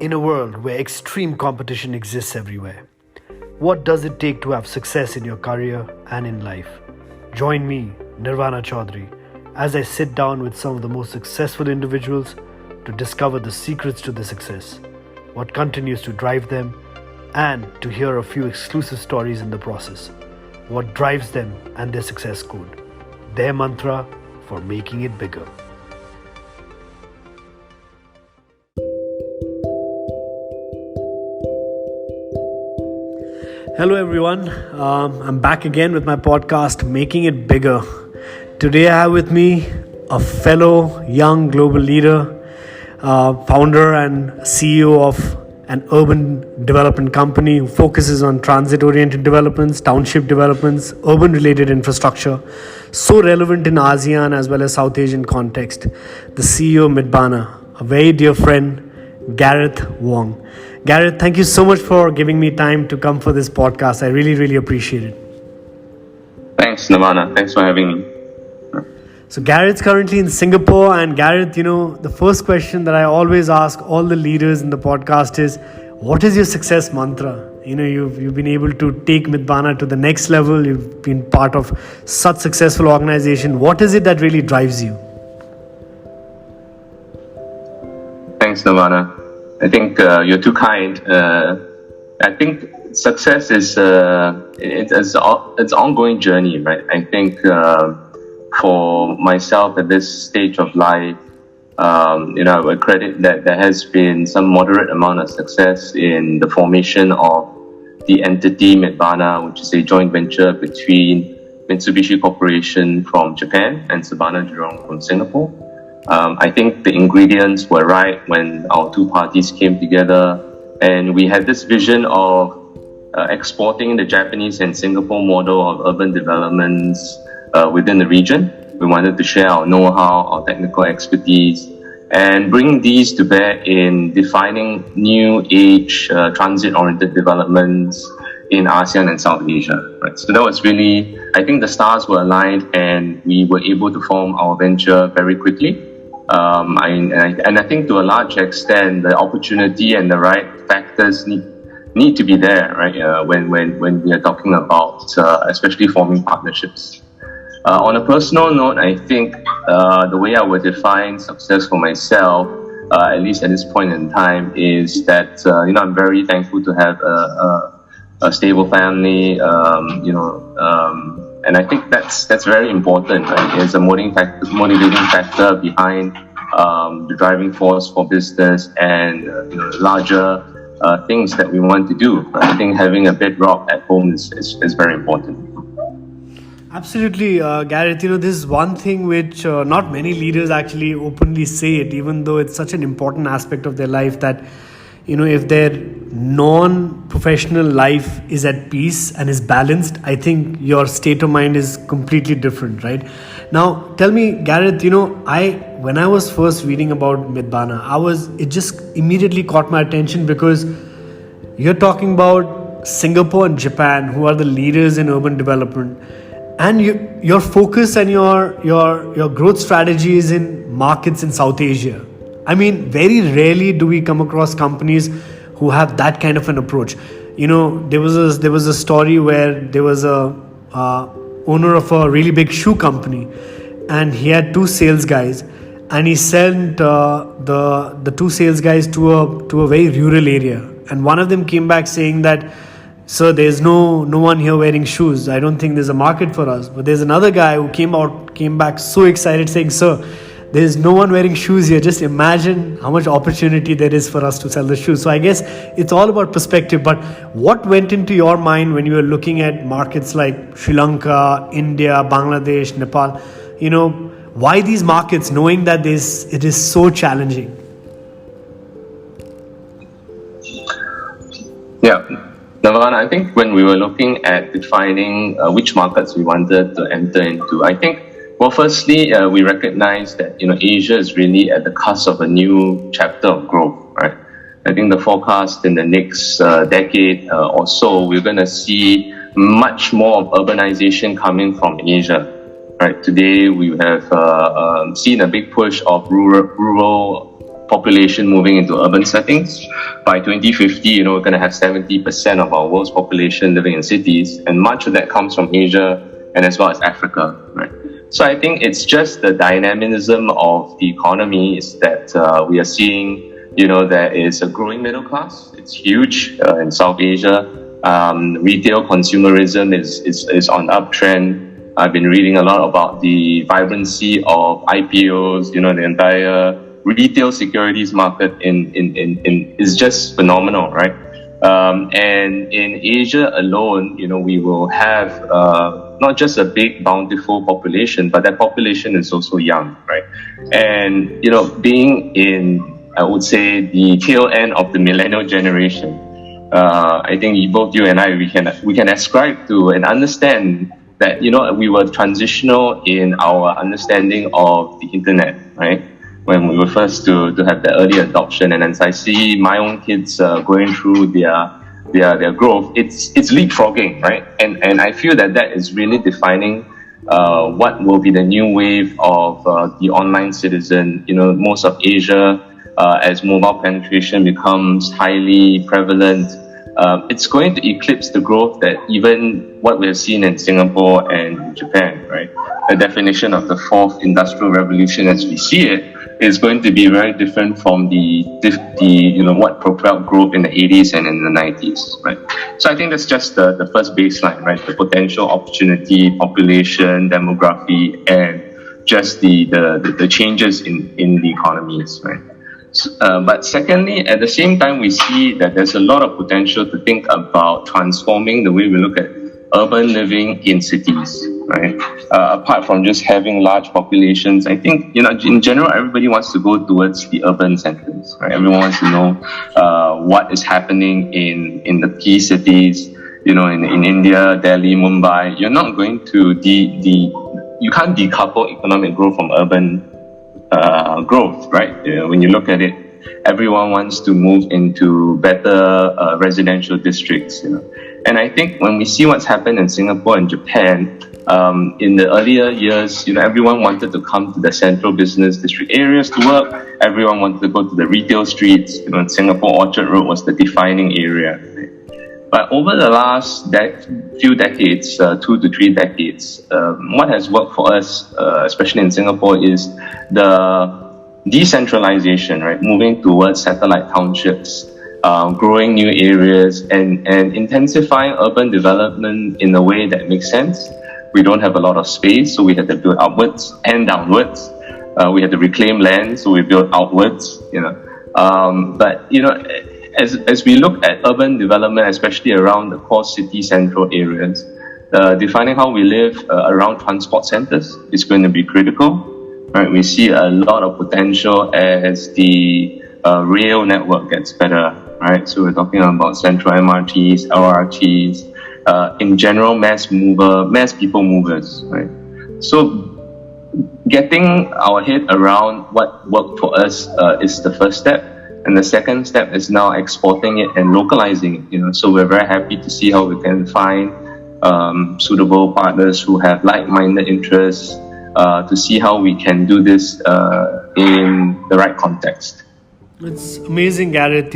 In a world where extreme competition exists everywhere, what does it take to have success in your career and in life? Join me, Nirvana Chaudhary, as I sit down with some of the most successful individuals to discover the secrets to their success, what continues to drive them, and to hear a few exclusive stories in the process. What drives them and their success code, their mantra for making it bigger. Hello everyone, I'm back again with my podcast, Making It Bigger. Today I have with me a fellow young global leader, founder and CEO of an urban development company who focuses on transit-oriented developments, township developments, urban-related infrastructure, so relevant in ASEAN as well as South Asian context. The CEO of Mitbana, a very dear friend, Gareth Wong. Gareth, thank you so much for giving me time to come for this podcast. I really appreciate it. Thanks, Nirvana. Thanks for having me. So Gareth's currently in Singapore, and Gareth, the first question that I always ask all the leaders in the podcast is, what is your success mantra? You've been able to take Mitbana to the next level. You've been part of such successful organization. What is it that really drives you? Thanks, Nirvana. I think you're too kind. I think success is it's an ongoing journey, right? I think for myself at this stage of life, I would credit that there has been some moderate amount of success in the formation of the entity Mitbana, which is a joint venture between Mitsubishi Corporation from Japan and Mitbana Jurong from Singapore. I think the ingredients were right when our two parties came together, and we had this vision of exporting the Japanese and Singapore model of urban developments within the region. We wanted to share our know-how, our technical expertise, and bring these to bear in defining new age transit-oriented developments in ASEAN and South Asia. Right? So that was really, I think the stars were aligned and we were able to form our venture very quickly. I think to a large extent, the opportunity and the right factors need to be there, right? When we are talking about, especially forming partnerships. On a personal note, I think the way I would define success for myself, at least at this point in time, is that I'm very thankful to have a stable family, and I think that's very important, right? It's a motivating factor behind the driving force for business and larger things that we want to do. I think having a bedrock at home is very important. Absolutely, Gareth. This is one thing which not many leaders actually openly say it, even though it's such an important aspect of their life that if their non-professional life is at peace and is balanced, I think your state of mind is completely different, right? Now, tell me, Gareth, when I was first reading about Mitbana, it just immediately caught my attention because you're talking about Singapore and Japan, who are the leaders in urban development, and your focus and your growth strategy is in markets in South Asia. I mean, very rarely do we come across companies who have that kind of an approach. There was a story where there was a owner of a really big shoe company, and he had two sales guys, and he sent the two sales guys to a very rural area, and one of them came back saying that, "Sir, there's no one here wearing shoes. I don't think there's a market for us." But there's another guy who came back so excited saying, "Sir, there's no one wearing shoes here. Just imagine how much opportunity there is for us to sell the shoes." So I guess it's all about perspective. But what went into your mind when you were looking at markets like Sri Lanka, India, Bangladesh, Nepal? Why these markets, knowing that it is so challenging? Yeah. Nirvana, I think when we were looking at defining which markets we wanted to enter into, I think, well, firstly, we recognize that Asia is really at the cusp of a new chapter of growth, right? I think the forecast in the next decade or so, we're going to see much more of urbanization coming from Asia, right? Today, we have seen a big push of rural population moving into urban settings. By 2050, we're going to have 70% of our world's population living in cities, and much of that comes from Asia and as well as Africa, right? So I think it's just the dynamism of the economy is that we are seeing, there is a growing middle class. It's huge in South Asia. Retail consumerism is on uptrend. I've been reading a lot about the vibrancy of IPOs. The entire retail securities market is just phenomenal, right? And in Asia alone, we will have not just a big, bountiful population, but that population is also young, right? And being in, I would say, the tail end of the millennial generation, I think both you and I, we can ascribe to and understand that we were transitional in our understanding of the internet, right? When we were first to have the early adoption, and as I see my own kids going through their growth, it's leapfrogging, right? And I feel that is really defining what will be the new wave of the online citizen. Most of Asia, as mobile penetration becomes highly prevalent, it's going to eclipse the growth that even what we've seen in Singapore and Japan, right? The definition of the fourth industrial revolution as we see it is going to be very different from the what propelled growth in the 80s and in the 90s, right? So I think that's just the first baseline, right? The potential opportunity, population, demography, and just the changes in the economies, right? But secondly, at the same time, we see that there's a lot of potential to think about transforming the way we look at urban living in cities, right? Apart from just having large populations, I think, in general, everybody wants to go towards the urban centers, right? Everyone wants to know what is happening in the key cities, in India, Delhi, Mumbai. You're not going to you can't decouple economic growth from urban growth, right? When you look at it, everyone wants to move into better residential districts. And I think when we see what's happened in Singapore and Japan, in the earlier years, everyone wanted to come to the central business district areas to work. Everyone wanted to go to the retail streets. In Singapore, Orchard Road was the defining area. But over the last few decades, 2 to 3 decades, what has worked for us, especially in Singapore, is the decentralization, right? Moving towards satellite townships, growing new areas, and intensifying urban development in a way that makes sense. We don't have a lot of space, so we had to build upwards and downwards. We had to reclaim land, so we built outwards. But as we look at urban development, especially around the core city central areas, defining how we live around transport centers is going to be critical. Right? We see a lot of potential as the rail network gets better. Right? So we're talking about central MRTs, LRTs, in general mass people movers. Right? So getting our head around what worked for us is the first step. And the second step is now exporting it and localizing it. So we're very happy to see how we can find suitable partners who have like-minded interests to see how we can do this in the right context. It's amazing, Gareth.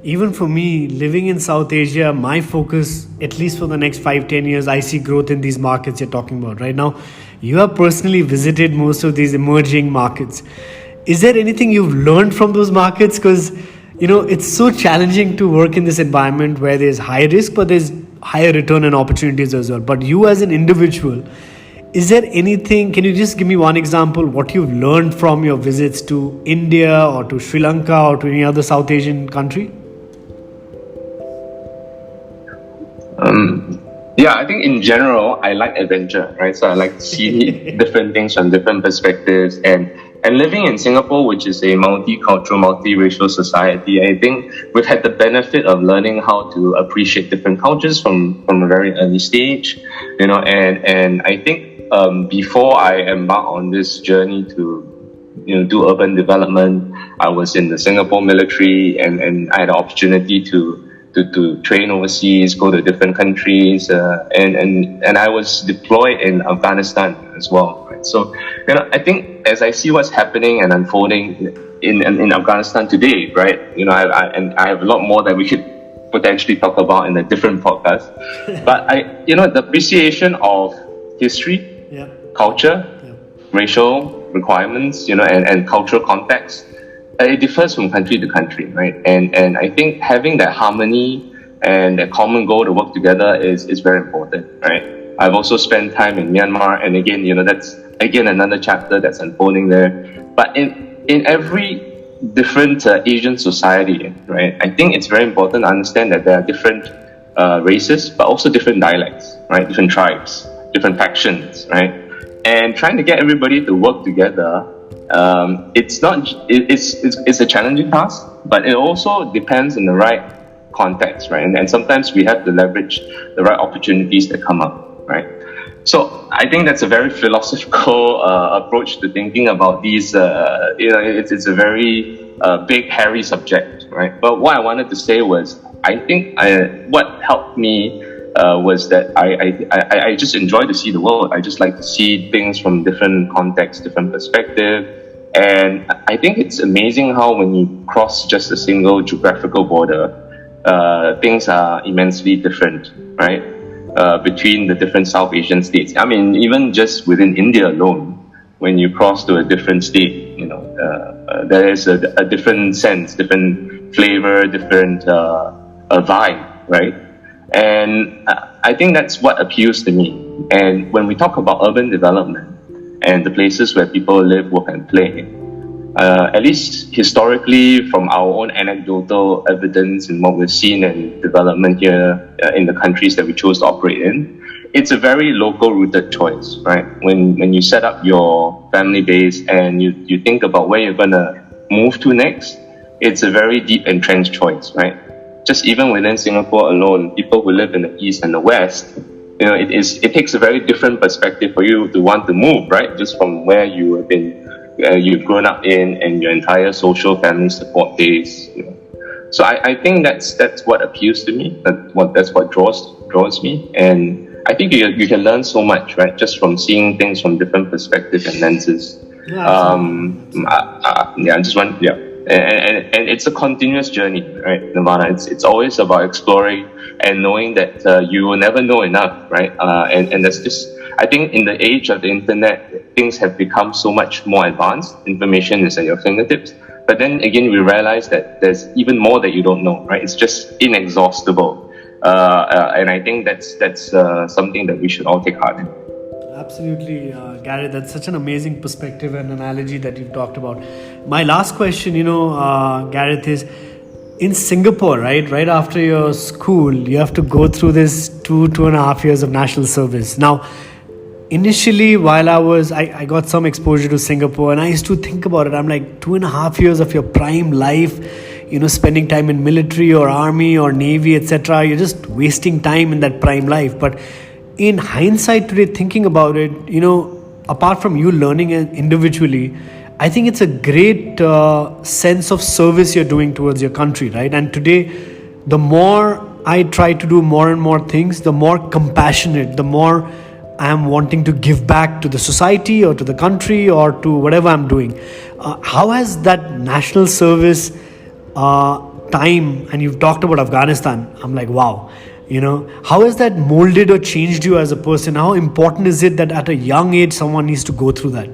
Even for me, living in South Asia, my focus, at least for the next 5-10 years, I see growth in these markets you're talking about right now. You have personally visited most of these emerging markets. Is there anything you've learned from those markets? Because, it's so challenging to work in this environment where there's high risk, but there's higher return and opportunities as well. But you as an individual, is there anything, can you just give me one example, what you've learned from your visits to India or to Sri Lanka or to any other South Asian country? Yeah, I think in general, I like adventure, right? So I like to see different things from different perspectives. And living in Singapore, which is a multicultural, multiracial society, I think we've had the benefit of learning how to appreciate different cultures from a very early stage, and I think before I embarked on this journey to do urban development, I was in the Singapore military, and I had the opportunity to train overseas, go to different countries, and I was deployed in Afghanistan as well. Right? So, I think as I see what's happening and unfolding, in Afghanistan today, right? And I have a lot more that we could potentially talk about in a different podcast. But the appreciation of history, Yeah. culture, Yeah. racial requirements, and cultural context, it differs from country to country, right? And I think having that harmony and that common goal to work together is very important, right? I've also spent time in Myanmar, and again, that's again another chapter that's unfolding there. But in every different Asian society, right, I think it's very important to understand that there are different races, but also different dialects, right? Different tribes, different factions, right? And trying to get everybody to work together, it's a challenging task, but it also depends on the right context, right? And sometimes we have to leverage the right opportunities that come up, right? So I think that's a very philosophical approach to thinking about these. It's a very big, hairy subject, right? But what I wanted to say was, I think what helped me was that I just enjoy to see the world. I just like to see things from different contexts, different perspective. And I think it's amazing how when you cross just a single geographical border, things are immensely different, right? Between the different South Asian states. I mean, even just within India alone, when you cross to a different state, there is a different sense, different flavor, different vibe, right? And I think that's what appeals to me. And when we talk about urban development and the places where people live, work, and play, at least historically, from our own anecdotal evidence and what we've seen in development here in the countries that we chose to operate in, it's a very local rooted choice, right? When you set up your family base and you think about where you're going to move to next, it's a very deep entrenched choice, right? Just even within Singapore alone, people who live in the East and the West, it takes a very different perspective for you to want to move, right? Just from where you have been you've grown up in and your entire social family support base. So I think that's what appeals to me. That's what draws me. And I think you can learn so much, right? Just from seeing things from different perspectives and lenses. And it's a continuous journey, right, Nirvana? It's always about exploring and knowing that you will never know enough, right? And that's just, I think in the age of the internet, things have become so much more advanced. Information is at your fingertips. But then again, we realize that there's even more that you don't know, right? It's just inexhaustible. And I think that's something that we should all take heart in. Absolutely, Gareth. That's such an amazing perspective and analogy that you've talked about. My last question, Gareth, is in Singapore, right after your school, you have to go through this 2.5 years of national service. Now, initially, while I got some exposure to Singapore, and I used to think about it. I'm like, 2.5 years of your prime life, spending time in military or army or navy, etc. You're just wasting time in that prime life. But in hindsight today, thinking about it, apart from you learning individually, I think it's a great sense of service you're doing towards your country, right? And today, the more I try to do more and more things, the more compassionate, the more I am wanting to give back to the society or to the country or to whatever I'm doing. How has that national service time, and you've talked about Afghanistan, I'm like, wow. How has that molded or changed you as a person? How important is it that at a young age someone needs to go through that?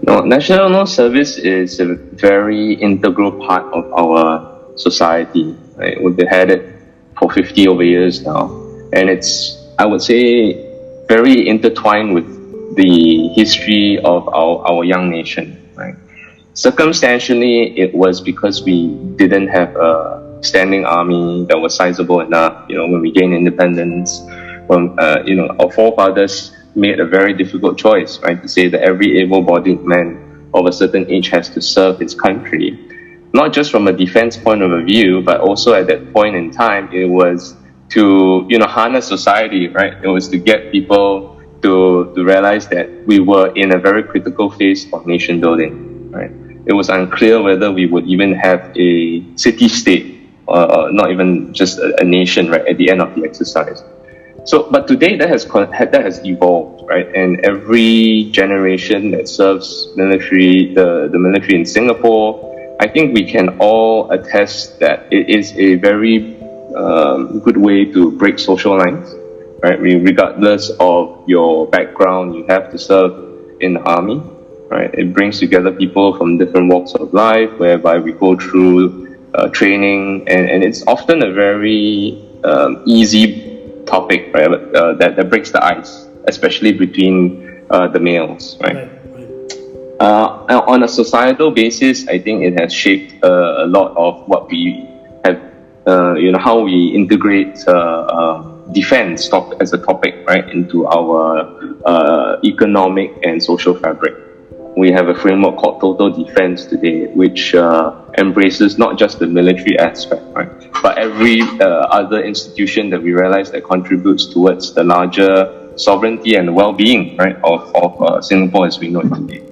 No, national service is a very integral part of our society. Right? We've had it for 50 over years now, and it's, I would say, very intertwined with the history of our young nation. Right? Circumstantially, it was because we didn't have a standing army that was sizable enough. When we gained independence, when our forefathers made a very difficult choice, right, to say that every able-bodied man of a certain age has to serve his country. Not just from a defense point of view, but also at that point in time, it was to harness society, right? It was to get people to realize that we were in a very critical phase of nation building, right? It was unclear whether we would even have a city-state, or not even just a nation, right, at the end of the exercise. So, but today that has evolved, right? And every generation that serves military, the military in Singapore, I think we can all attest that it is a very good way to break social lines, right? I mean, regardless of your background, you have to serve in the army, right? It brings together people from different walks of life, whereby we go through training, and it's often a very easy topic, right? That breaks the ice, especially between the males, right? On a societal basis, I think it has shaped a lot of what we have, how we integrate defense as a topic, right, into our economic and social fabric. We have a framework called Total Defense today, which embraces not just the military aspect, right, but every other institution that we realize that contributes towards the larger sovereignty and well-being, right, of Singapore as we know it today.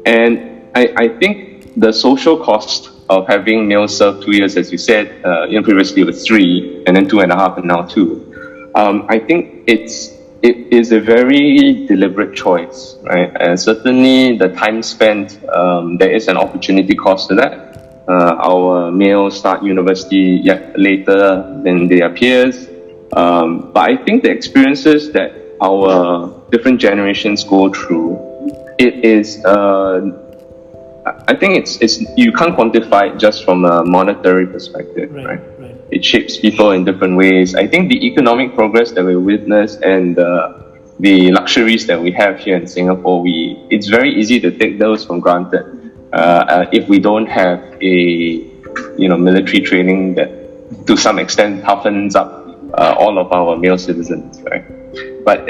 And I think the social cost of having males serve 2 years, as you said, previously it was 3, and then 2.5, and now 2. I think it is a very deliberate choice, right? And certainly the time spent, there is an opportunity cost to that. Our males start university later than their peers. But I think the experiences that our different generations go through, it is, I think it's you can't quantify it just from a monetary perspective, right? It shapes people in different ways. I think the economic progress that we witness and the luxuries that we have here in Singapore, it's very easy to take those for granted if we don't have a military training that to some extent toughens up all of our male citizens, right? But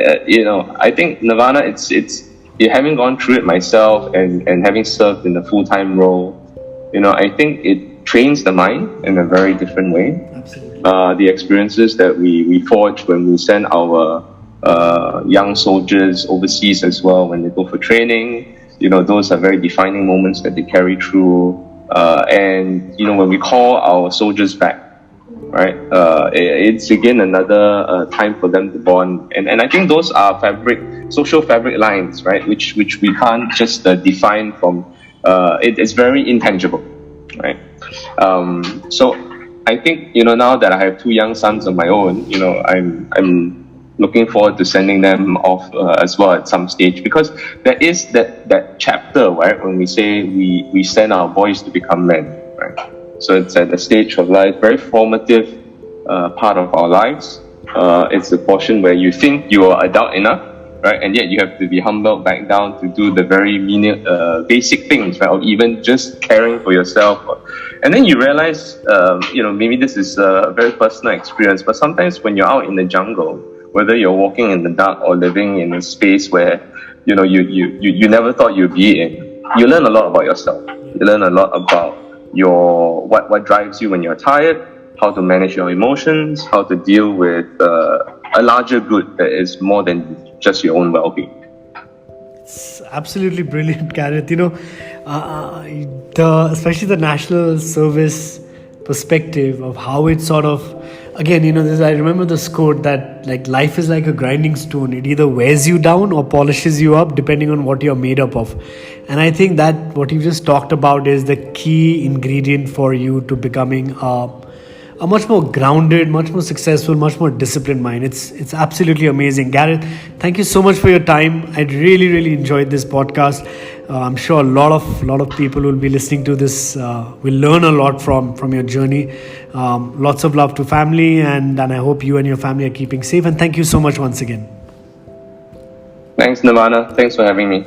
I think Nirvana, it's having gone through it myself and having served in a full-time role, I think it trains the mind in a very different way. Absolutely. The experiences that we forge when we send our young soldiers overseas as well, when they go for training, those are very defining moments that they carry through. And when we call our soldiers back, right, it's again another time for them to bond. And I think those are social fabric lines, right, which we can't just define from, it's very intangible, right? So I think, now that I have 2 young sons of my own, I'm looking forward to sending them off as well at some stage, because there is that chapter, right, when we say we send our boys to become men, right? So it's at a stage of life, very formative part of our lives. It's a portion where you think you are adult enough, right? And yet you have to be humbled back down to do the very basic things, right? Or even just caring for yourself. And then you realize, maybe this is a very personal experience, but sometimes when you're out in the jungle, whether you're walking in the dark or living in a space where, you never thought you'd be in, you learn a lot about yourself. You learn a lot about what drives you when you're tired, how to manage your emotions, how to deal with a larger good that is more than just your own well-being. It's absolutely brilliant, Gareth. Especially the national service perspective of how it sort of, again, I remember this quote that like life is like a grinding stone. It either wears you down or polishes you up depending on what you're made up of. And I think that what you just talked about is the key ingredient for you to becoming a much more grounded, much more successful, much more disciplined mind. It's absolutely amazing. Gareth, thank you so much for your time. I really, really enjoyed this podcast. I'm sure a lot of people will be listening to this, will learn a lot from your journey. Lots of love to family, and I hope you and your family are keeping safe. And thank you so much once again. Thanks, Nirvana. Thanks for having me.